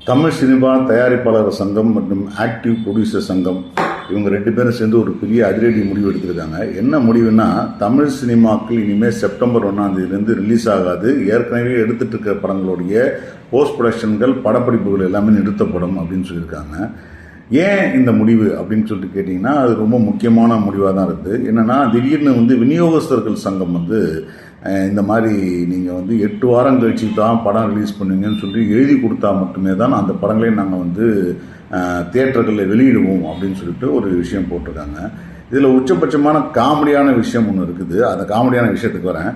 Tamil cinema தயாரிப்பாளர் சங்கம் மற்றும் ஆக்டிவ் ப்ரொடியூசர் சங்கம் இவங்க 2 பேரும் சேர்ந்து ஒரு பெரிய அதிரடி முடிவு எடுத்திருக்காங்க. என்ன முடிவுனா, தமிழ் சினிமாக்கள் இனிமேல் செப்டம்பர் 1 ரிலீஸ் ஆகாது. ஏற்கனவே எடுத்துட்டு இருக்க படங்களுடைய போஸ்ட் ப்ரொடக்ஷன்கள் படப்பிடிப்புகள் எல்லாமே நிறுத்தப்படும் அப்படின்னு சொல்லியிருக்காங்க. ஏன் இந்த முடிவு அப்படின்னு சொல்லிட்டு கேட்டிங்கன்னா, அது ரொம்ப முக்கியமான முடிவாக தான் இருக்குது. என்னென்னா, திடீர்னு விநியோகஸ்தர்கள் சங்கம் இந்த மாதிரி நீங்கள் 8 வாரம் கழிச்சு தான் படம் ரிலீஸ் பண்ணுவீங்கன்னு சொல்லி எழுதி கொடுத்தா மட்டுமே தான் அந்த படங்களையும் நாங்கள் தியேட்டர்களில் வெளியிடுவோம் அப்படின்னு சொல்லிட்டு ஒரு விஷயம் போட்டிருக்காங்க. இதில் உச்சபட்சமான காமெடியான விஷயம் ஒன்று இருக்குது. அந்த காமெடியான விஷயத்துக்கு வரேன்.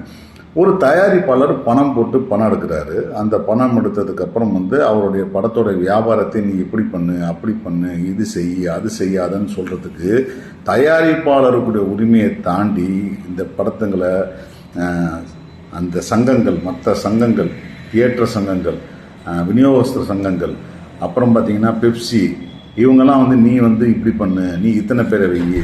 ஒரு தயாரிப்பாளர் பணம் போட்டு பணம் எடுக்கிறாரு. அந்த பணம் எடுத்ததுக்கப்புறம் அவருடைய படத்தோட வியாபாரத்தை நீ இப்படி பண்ணு அப்படி பண்ணு, இது செய் அது செய்யாதன்னு சொல்கிறதுக்கு தயாரிப்பாளருக்குடைய உரிமையை தாண்டி இந்த படத்துங்களை அந்த சங்கங்கள், மற்ற சங்கங்கள், தியேட்டர் சங்கங்கள், விநியோகஸ்தர் சங்கங்கள், அப்புறம் பார்த்தீங்கன்னா பெப்சி, இவங்கெல்லாம் நீ இப்படி பண்ணு, நீ இத்தனை பேரை வெயி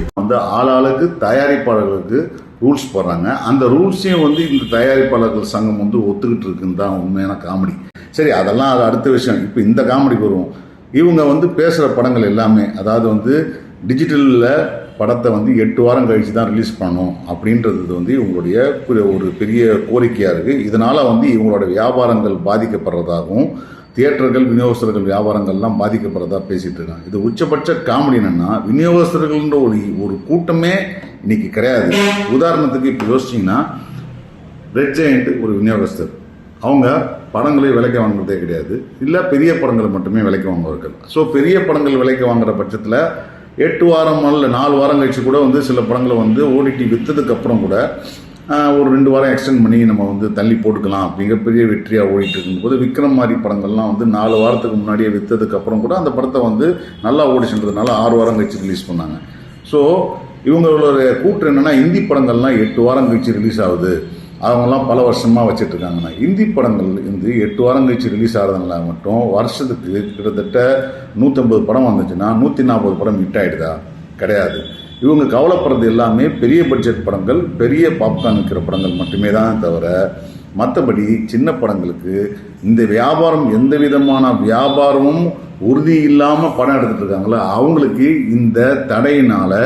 ஆளாளுக்கு தயாரிப்பாளர்களுக்கு ரூல்ஸ் போடுறாங்க. அந்த ரூல்ஸையும் இந்த தயாரிப்பாளர்கள் சங்கம் ஒத்துக்கிட்டு இருக்குன்னு தான் உண்மையான காமெடி. சரி, அதெல்லாம் அது அடுத்த விஷயம். இப்போ இந்த காமெடிக்கு வருவோம். இவங்க பேசுகிற படங்கள் எல்லாமே, அதாவது டிஜிட்டலில் படத்தை 8 வாரம் கழித்து தான் ரிலீஸ் பண்ணணும் அப்படின்றது இவங்களுடைய ஒரு பெரிய கோரிக்கையாக இருக்குது. இதனால் இவங்களோட வியாபாரங்கள் பாதிக்கப்படுறதாகவும் தியேட்டர்கள், விநியோகஸ்தர்கள் வியாபாரங்கள்லாம் பாதிக்கப்படுறதா பேசிகிட்டு இருக்காங்க. இது உச்சபட்ச காமெடி. என்னென்னா, விநியோகஸ்தர்கள்ன்ற ஒரு கூட்டமே இன்னைக்கு கிடையாது. உதாரணத்துக்கு இப்போ யோசிச்சிங்கன்னா, ரெட் ஜெயண்ட் ஒரு விநியோகஸ்தர். அவங்க படங்களை விலைக்கு வாங்குறதே கிடையாது. இல்லை, பெரிய படங்களை மட்டுமே விலைக்கு வாங்குவார்கள். ஸோ பெரிய படங்கள் விலைக்கு வாங்குற பட்சத்தில் 8 வாரம் இல்லை 4 வாரம் கழிச்சு கூட சில படங்களை ஓடிடி விற்றதுக்கப்புறம் கூட ஒரு 2 வாரம் எக்ஸ்டெண்ட் பண்ணி நம்ம தள்ளி போட்டுக்கலாம் அப்படிங்கிற பெரிய வெற்றியாக ஓடிட்டு இருக்கும்போது, விக்ரம் மாதிரி படங்கள்லாம் 4 வாரத்துக்கு முன்னாடியே விற்றதுக்கப்புறம் கூட அந்த படத்தை நல்லா ஓடிச்சுன்றதுனால 6 வாரம் கழிச்சு ரிலீஸ் பண்ணாங்க. ஸோ இவங்களோட கூற்று என்னென்னா, இந்தி படங்கள்லாம் 8 வாரம் கழிச்சு ரிலீஸ் ஆகுது, அவங்கெல்லாம் பல வருஷமாக வச்சிட்ருக்காங்கன்னா, இந்தி படங்கள் 8 வாரம் கழிச்சு ரிலீஸ் ஆகிறதுனால மட்டும் வருஷத்துக்கு கிட்டத்தட்ட 150 படம் வந்துச்சுன்னா 140 படம் ஹிட் ஆகிடுதா? கிடையாது. இவங்க கவலைப்படுறது எல்லாமே பெரிய பட்ஜெட் படங்கள், பெரிய பாப்கார்ன் விற்கிற படங்கள் மட்டுமே தான் தவிர, மற்றபடி சின்ன படங்களுக்கு இந்த வியாபாரம், எந்த விதமான வியாபாரமும் உறுதி இல்லாமல் படம் எடுத்துகிட்டு இருக்காங்களோ அவங்களுக்கு இந்த தடையினால்,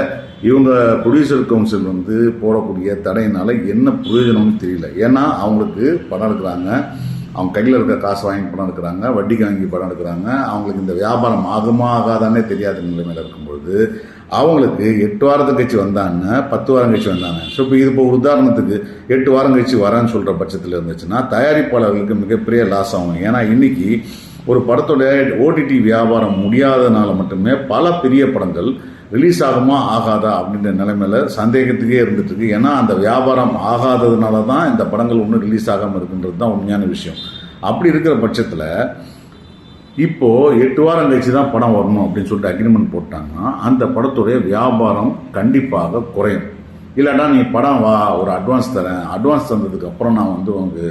இவங்க ப்ரொடியூசர் கவுன்சில் போடக்கூடிய தடையினால் என்ன பிரயோஜனம்னு தெரியல. ஏன்னா அவங்களுக்கு படம் எடுக்கிறாங்க, அவங்க கையில் இருக்க காசு வாங்கி படம் எடுக்கிறாங்க, வட்டிக்கு வாங்கி படம் எடுக்கிறாங்க. அவங்களுக்கு இந்த வியாபாரம் ஆகுமா ஆகாதானே தெரியாத நிலைமையில் இருக்கும்பொழுது அவங்களுக்கு 8 வாரத்துக்கு கழிச்சு வந்தாங்க, 10 வாரம் கழிச்சு வந்தாங்க. ஸோ இப்போ ஒரு உதாரணத்துக்கு 8 வாரம் கழிச்சு வரேன்னு சொல்கிற பட்சத்தில் இருந்துச்சுன்னா தயாரிப்பாளர்களுக்கு மிகப்பெரிய லாஸ் ஆகும். ஏன்னா இன்னைக்கு ஒரு படத்தோட ஓடிடி வியாபாரம் முடியாததுனால மட்டுமே பல பெரிய படங்கள் ரிலீஸ் ஆகுமா ஆகாதா அப்படின்ற நிலைமையில சந்தேகத்துக்கே இருந்துட்டு இருக்கு. ஏன்னா அந்த வியாபாரம் ஆகாததுனால தான் இந்த படங்கள் ஒன்றும் ரிலீஸ் ஆகாமல் இருக்குன்றது தான் உண்மையான விஷயம். அப்படி இருக்கிற பட்சத்தில் இப்போது 8 வாரம் கழிச்சு தான் படம் வரணும் அப்படின்னு சொல்லிட்டு அக்ரிமெண்ட் போட்டாங்கன்னா அந்த படத்துடைய வியாபாரம் கண்டிப்பாக குறையும். இல்லைன்னா நீ படம் வா, ஒரு அட்வான்ஸ் தரேன், அட்வான்ஸ் தந்ததுக்கு அப்புறம் நான் உங்களுக்கு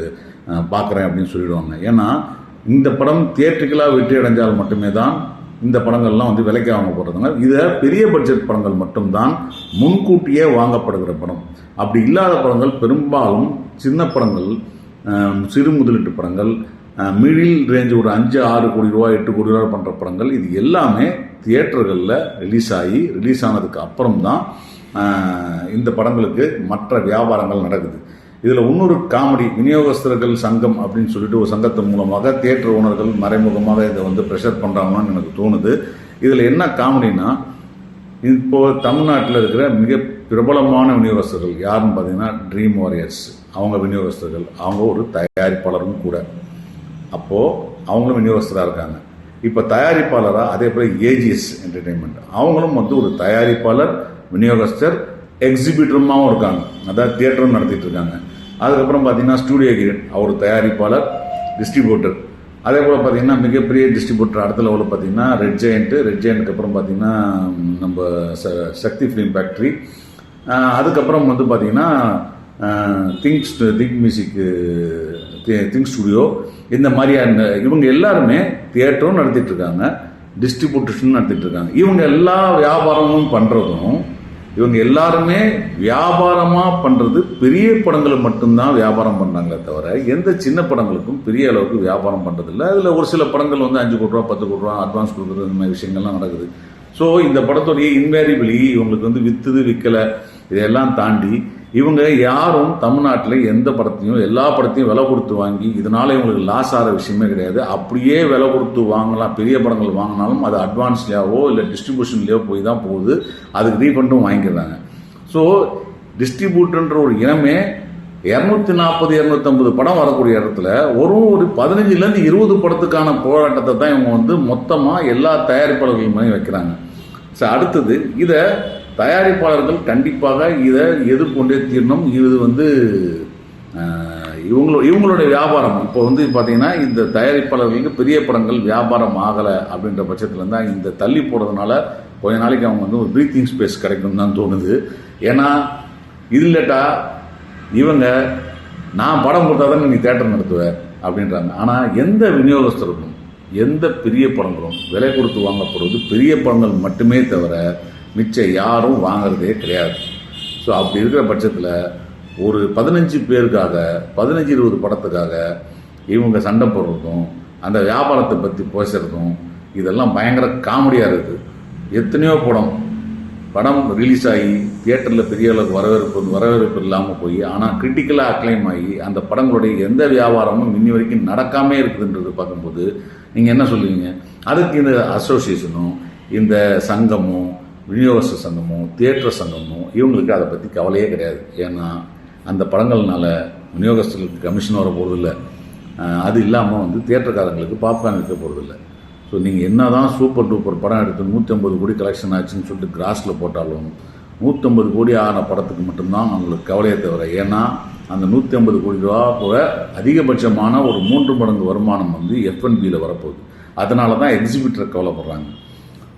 பார்க்குறேன் அப்படின்னு சொல்லிடுவாங்க. ஏன்னா இந்த படம் தியேட்டருக்கலாக வெற்றி அடைஞ்சால் மட்டுமே தான் இந்த படங்கள்லாம் விலைக்கு வாங்க போடுறதுங்க. இதை பெரிய பட்ஜெட் படங்கள் மட்டும்தான் முன்கூட்டியே வாங்கப்படுகிற படம். அப்படி இல்லாத படங்கள் பெரும்பாலும் சின்ன படங்கள், சிறு முதலீட்டு படங்கள், மிடில் ரேஞ்சு ஒரு 5-6 கோடி ரூபா 8 கோடி ரூபா பண்ணுற படங்கள், இது எல்லாமே தியேட்டர்களில் ரிலீஸ் ஆனதுக்கு அப்புறம் தான் இந்த படங்களுக்கு மற்ற வியாபாரங்கள் நடக்குது. இதில் இன்னொரு காமெடி, விநியோகஸ்தர்கள் சங்கம் அப்படின்னு சொல்லிட்டு ஒரு சங்கத்தின் மூலமாக தியேட்டர் ஓனர்கள் மறைமுகமாக இதை ப்ரெஷர் பண்ணுறாங்கன்னு எனக்கு தோணுது. இதில் என்ன காமெடினா, இப்போது தமிழ்நாட்டில் இருக்கிற மிக பிரபலமான விநியோகஸ்தர்கள் யாருன்னு பார்த்தீங்கன்னா ட்ரீம் வாரியர்ஸ். அவங்க விநியோகஸ்தர்கள், அவங்க ஒரு தயாரிப்பாளரும் கூட. அப்போது அவங்களும் விநியோகஸ்தராக இருக்காங்க. இப்போ தயாரிப்பாளராக அதே போல் ஏஜிஎஸ் என்டர்டெயின்மெண்ட், அவங்களும் ஒரு தயாரிப்பாளர், விநியோகஸ்தர், எக்ஸிபிட்டருமாகவும் இருக்காங்க. அதாவது தியேட்டரும் நடத்திட்டு இருக்காங்க. அதுக்கப்புறம் பார்த்தீங்கன்னா ஸ்டூடியோ கிரீன், அவர் தயாரிப்பாளர், டிஸ்ட்ரிபியூட்டர். அதே போல் பார்த்தீங்கன்னா மிகப்பெரிய டிஸ்ட்ரிபியூட்டர் அடுத்த லெவலில் பார்த்தீங்கன்னா ரெட் ஜெயண்ட்டுக்கு அப்புறம் பார்த்தீங்கன்னா நம்ம சக்தி ஃபிலிம் ஃபேக்ட்ரி. அதுக்கப்புறம் பார்த்தீங்கன்னா திங்க் மியூசிக்கு, திங்க் ஸ்டுடியோ, இந்த மாதிரியான இவங்க எல்லாருமே தியேட்டரும் நடத்திட்டு இருக்காங்க, டிஸ்ட்ரிபியூட்டேஷனும் நடத்திட்டு இருக்காங்க. இவங்க எல்லா வியாபாரமும் பண்ணுறதும் இவங்க எல்லாருமே வியாபாரமாக பண்ணுறது பெரிய படங்களை மட்டும்தான் வியாபாரம் பண்ணுறாங்களே தவிர எந்த சின்ன படங்களுக்கும் பெரிய அளவுக்கு வியாபாரம் பண்ணுறதில்ல. அதில் ஒரு சில படங்கள் வந்து 5 கோடி ரூபா 10 கோடி ரூபா அட்வான்ஸ் கொடுக்குறது இந்த மாதிரி விஷயங்கள்லாம் நடக்குது. ஸோ இந்த படத்துடைய இன்வேரிபிளி இவங்களுக்கு வந்து விற்றுது விற்கலை இதையெல்லாம் தாண்டி இவங்க யாரும் தமிழ்நாட்டில் எந்த படத்தையும் எல்லா படத்தையும் விலை கொடுத்து வாங்கி இதனால இவங்களுக்கு லாஸ் ஆகிற விஷயமே கிடையாது. அப்படியே விலை கொடுத்து வாங்கலாம், பெரிய படங்கள் வாங்கினாலும் அது அட்வான்ஸ்லையாவோ இல்லை டிஸ்ட்ரிபியூஷன்லையோ போய் தான் போகுது, அதுக்கு ரீஃபண்டும் வாங்கிக்கிறாங்க. ஸோ டிஸ்ட்ரிபியூட்டர்ன்ற ஒரு இனமே 240-250 படம் வரக்கூடிய இடத்துல ஒரு 15லேருந்து 20 படத்துக்கான போராட்டத்தை தான் இவங்க வந்து மொத்தமாக எல்லா தயாரிப்பாளர்கள் மாதிரி வைக்கிறாங்க. ஸோ அடுத்தது இதை தயாரிப்பாளர்கள் கண்டிப்பாக இதை எதிர்கொண்டே தீரணும். இது வந்து இவங்களுடைய வியாபாரம். இப்போ வந்து பார்த்தீங்கன்னா இந்த தயாரிப்பாளர்களுக்கு பெரிய படங்கள் வியாபாரம் ஆகலை அப்படின்ற பட்சத்தில் தான் இந்த தள்ளி போடுறதுனால கொஞ்ச நாளைக்கு அவங்க வந்து ஒரு ப்ரீத்திங் ஸ்பேஸ் கிடைக்கும் தான் தோணுது. ஏன்னா இது இல்லட்டா இவங்க நான் படம் கொடுத்தா தான் நீ தேட்டர் நடத்துவேன் அப்படின்றாங்க. ஆனால் எந்த விநியோகஸ்தருக்கும் எந்த பெரிய படங்களும் விலை கொடுத்து வாங்கப்படுவது பெரிய படங்கள் மட்டுமே தவிர மிச்சம் யாரும் வாங்கிறதே கிடையாது. ஸோ அப்படி இருக்கிற பட்சத்தில் ஒரு 15 பேருக்காக 15-20 படத்துக்காக இவங்க சண்டை போடுறதும் அந்த வியாபாரத்தை பற்றி பேசுகிறதும் இதெல்லாம் பயங்கர காமெடியாக இருக்குது. எத்தனையோ படம் ரிலீஸ் ஆகி தியேட்டரில் பெரிய அளவுக்கு வரவேற்பு இல்லாமல் போய் ஆனால் கிரிட்டிக்கலாக அக்ளைம் ஆகி அந்த படங்களுடைய எந்த வியாபாரமும் இன்னி வரைக்கும் நடக்காமே இருக்குதுன்றது பார்க்கும்போது நீங்கள் என்ன சொல்லுவீங்க? அதுக்கு இந்த அசோசியேஷனும் இந்த சங்கமும் விநியோகஸ்த சங்கமும் தியேட்டர் சங்கமும் இவங்களுக்கு அதை பற்றி கவலையே கிடையாது. ஏன்னா அந்த படங்கள்னால விநியோகஸ்தர்களுக்கு கமிஷன் வர போகிறதில்ல, அது இல்லாமல் வந்து தியேட்டர்காரங்களுக்கு பாப்கார்ன் விற்க போகிறதில்ல. ஸோ நீங்கள் என்ன தான் சூப்பர் டூப்பர் படம் எடுத்து 150 கோடி கலெக்ஷன் ஆச்சுன்னு சொல்லிட்டு கிராஸில் போட்டாலும் 150 கோடி ஆன படத்துக்கு மட்டும்தான் அவங்களுக்கு கவலையே தவிர, ஏன்னா அந்த 150 கோடி ரூபா கூட அதிகபட்சமான ஒரு 3 மடங்கு வருமானம் வந்து F&Bயில் வரப்போகுது. அதனால தான் எக்ஸிபிட்டரை கவலைப்படுறாங்க.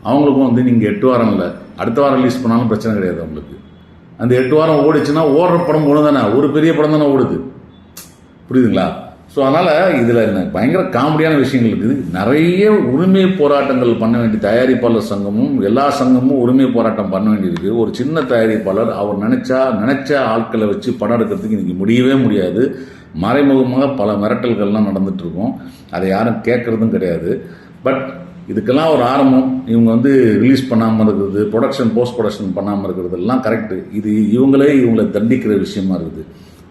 அவங்களுக்கும் வந்து நீங்கள் 8 வாரம் இல்லை அடுத்த வாரம் ரிலீஸ் பண்ணாலும் பிரச்சனை கிடையாது. அவங்களுக்கு அந்த 8 வாரம் ஓடிச்சுன்னா ஓடுற படம் ஒன்று தானே, ஒரு பெரிய படம் தானே ஓடுது, புரியுதுங்களா? ஸோ அதனால் இதில் என்ன பயங்கர காமெடியான விஷயங்கள் இருக்குது. நிறைய உரிமை போராட்டங்கள் பண்ண வேண்டிய தயாரிப்பாளர் சங்கமும் எல்லா சங்கமும் உரிமை போராட்டம் பண்ண வேண்டியிருக்கு. ஒரு சின்ன தயாரிப்பாளர் அவர் நினச்ச ஆட்களை வச்சு படம் எடுக்கிறதுக்கு இன்றைக்கி முடியவே முடியாது. மறைமுகமாக பல மிரட்டல்கள்லாம் நடந்துகிட்ருக்கோம், அதை யாரும் கேட்குறதும் கிடையாது. பட் இதுக்கெல்லாம் ஒரு ஆரம்பம் இவங்க வந்து ரிலீஸ் பண்ணாமல் இருக்கிறது, போஸ்ட் ப்ரொடக்ஷன் பண்ணாமல் இருக்கிறது எல்லாம் கரெக்டு. இது இவங்களை தண்டிக்கிற விஷயமா இருக்குது.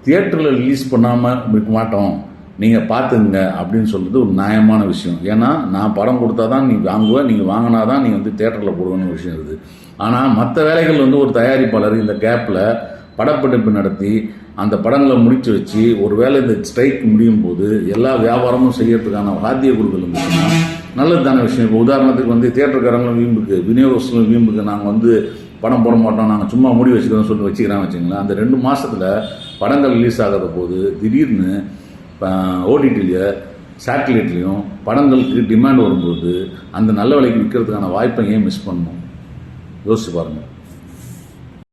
தியேட்டரில் ரிலீஸ் பண்ணாமல் இருக்க மாட்டோம், நீங்கள் பார்த்துங்க அப்படின்னு சொல்கிறது ஒரு நியாயமான விஷயம். ஏன்னா நான் படம் கொடுத்தா தான் நீ வாங்குவேன், நீங்கள் வாங்கினா தான் நீ வந்து தியேட்டரில் போடுவேன்னு விஷயம் இருக்குது. ஆனால் மற்ற வேலைகள் வந்து ஒரு தயாரிப்பாளர் இந்த கேப்பில் படப்பிடிப்பு நடத்தி அந்த படங்களை முடித்து வச்சு ஒரு வேளை இந்த ஸ்ட்ரைக் முடியும் போது எல்லா வியாபாரமும் செய்யறதுக்கான சாத்திய கொடுக்கல் இருந்துச்சுன்னா நல்லது தானே விஷயம். இப்போ உதாரணத்துக்கு வந்து தியேட்டருக்காரங்களும் வீம்புக்கு, விநியோகஸ்தர்களும் வீம்புக்கு நாங்கள் வந்து படம் போட மாட்டோம், நாங்கள் சும்மா மூடி வச்சுக்கிறோம் சொல்லி வச்சுக்கிறான்னு வச்சுங்களேன். அந்த 2 மாதத்தில் படங்கள் ரிலீஸ் ஆகாத போது திடீர்னு ஓடிடிலையோ சேட்டலைட்லேயும் படங்களுக்கு டிமாண்ட் வரும்போது அந்த நல்ல விலைக்கு விற்கிறதுக்கான வாய்ப்பை ஏன் மிஸ் பண்ணணும்? யோசிச்சு பாருங்கள்.